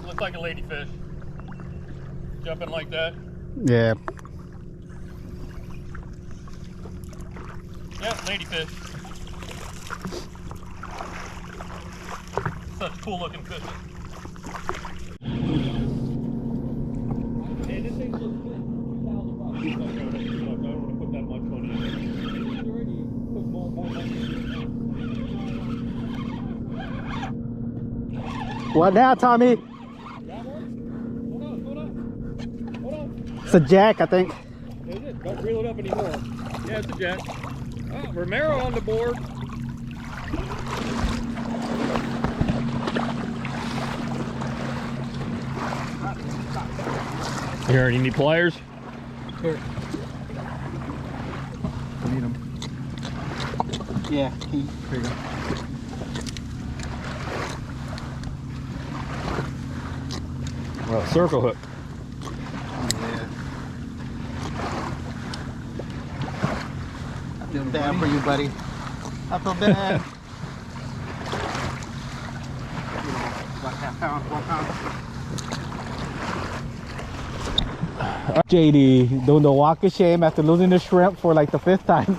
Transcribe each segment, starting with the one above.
Looks like a ladyfish. Jumping like that. Yeah. Yep, ladyfish. Such cool looking fish. Hey, this thing looks good. $2,000. I don't want to put that much money in it. It's already put more money in it. What now, Tommy? It's a jack, I think. Is it? Don't reel it up anymore. Yeah, it's a jack. Oh, Ramiro on the board. Here, you need pliers? Here. I need them. Yeah, here you go. Well, circle hook. I feel bad for you, buddy. I feel bad. About half pound, 1 pound. JD doing the walk of shame after losing the shrimp for like the 5th time.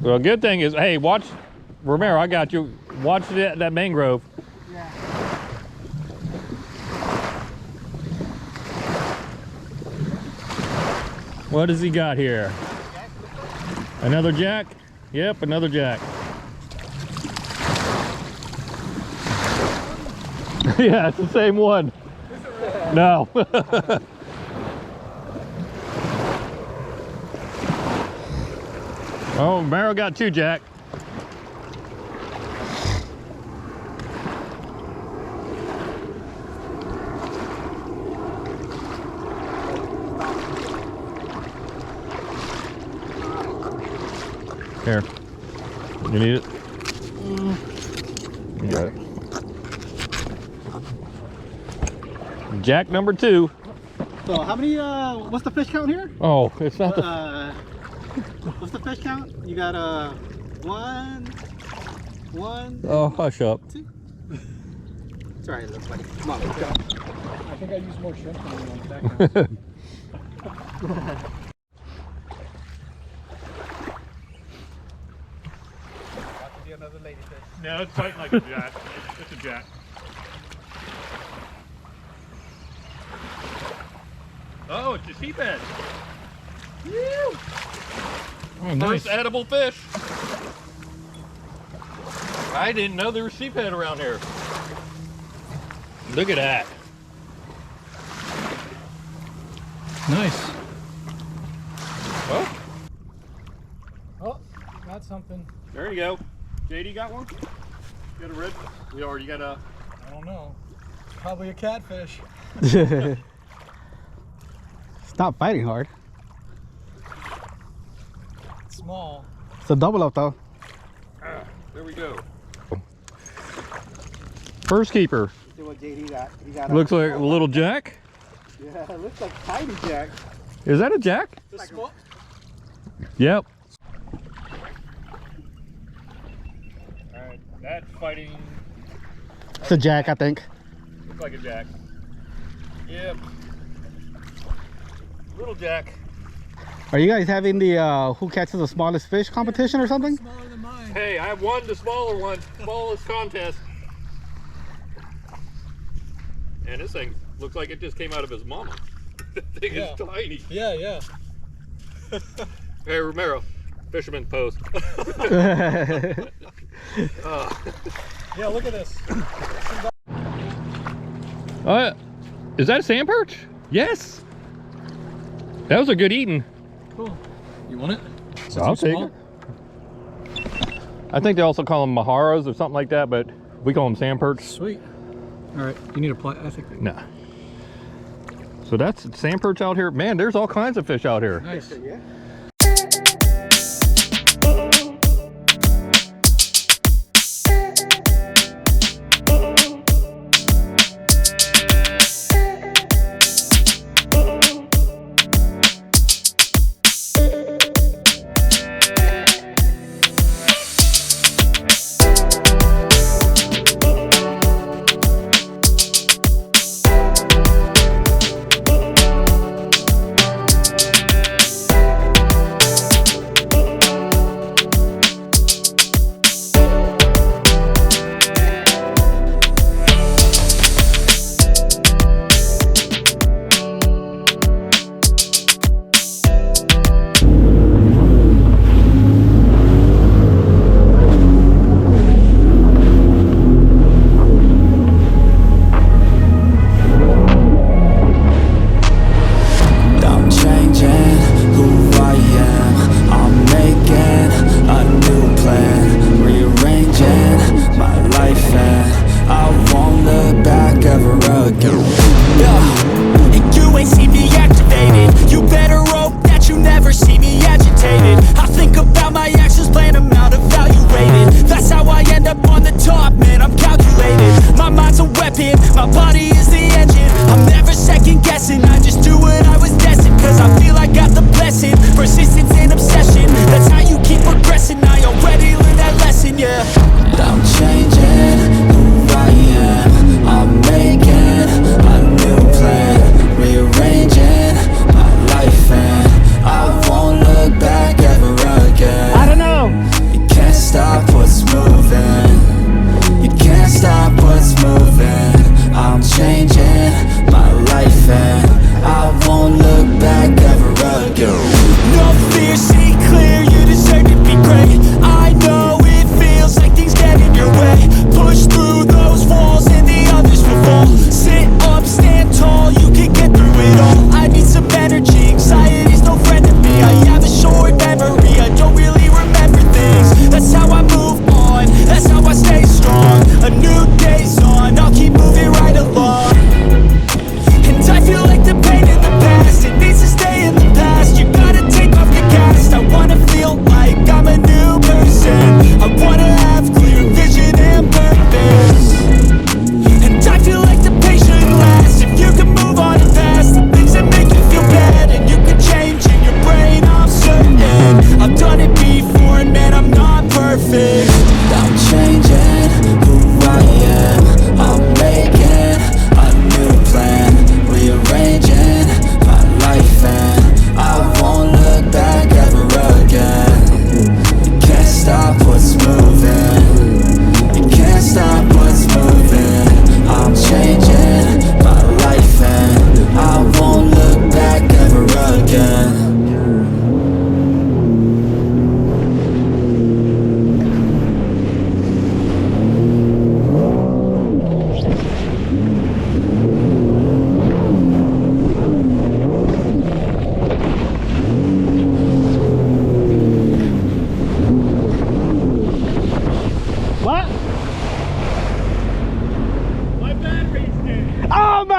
Well, good thing is, hey, watch, Ramiro, I got you. Watch that mangrove. Yeah. What does he got here? Another jack? Yep, another jack. Yeah, it's the same one. No. Oh, Ramiro got 2 jack. Here. You need it? You got it. Jack number 2. So how many, what's the fish count here? Oh, it's not the... What's the fish count? You got, 1. Oh, hush up. 2. It's alright, little buddy. Come on, let's go. I think I used more shrimp than you on that count. Another ladyfish. No, it's fighting like a jack. It's a jack. Oh, it's a sheephead. Woo! Oh, nice. First edible fish. I didn't know there was sheephead around here. Look at that. Nice. Oh, Oh, got something. there you go. JD got one? You got a red? You got a... I don't know. Probably a catfish. Stop fighting hard. It's small. It's a double up though. There we go. First keeper. See what JD got. He got Looks like a little jack. Yeah, it looks like tiny jack. Is that a jack? This small? Yep. Alright, that's fighting. It's a jack, I think. Looks like a jack. Yep. Little jack. Are you guys having the who catches the smallest fish competition or something? Smaller than mine. Hey, I won the smaller one, smallest contest. And this thing looks like it just came out of his mama. That thing is tiny. Yeah, yeah. Hey, Ramiro, fisherman post. Yeah, look at this. Is that a sand perch? Yes. That was a good eating. Cool. You want it? Is it I'll too take small? it. I think they also call them Maharas or something like that, but we call them sand perch. Sweet. All right, you need a plate. I think. Nah. So that's sand perch out here. Man, there's all kinds of fish out here. Nice. Yeah.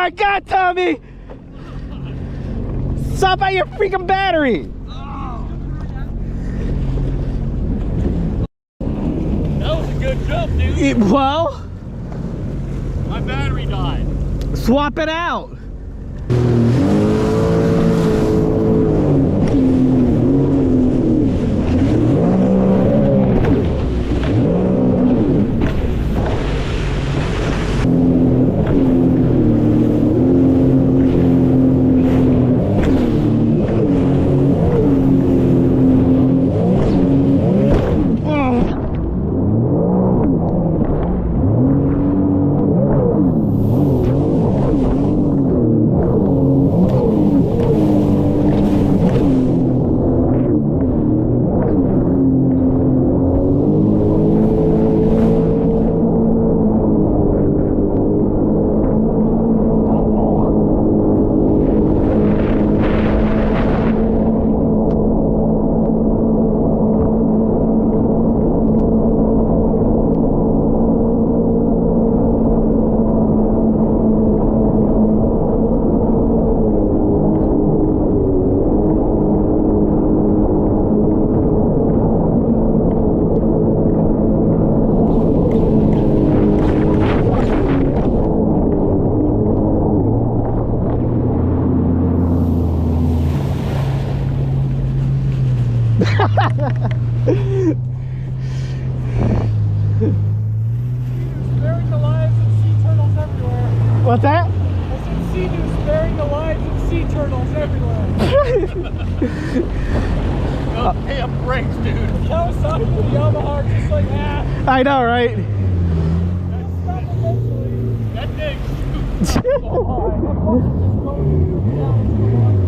my God, Tommy! Stop by your freaking battery! That was a good jump, dude. Well, My battery died. swap it out. Sparing the lives of sea turtles everywhere. What's that? I said Sea-Doo sparing the lives of sea turtles everywhere. No damn brakes, dude. The Kawasaki and the Yamaha are just like, ah, I know, right? that's stop eventually. That thing. Oh, I'm just going down.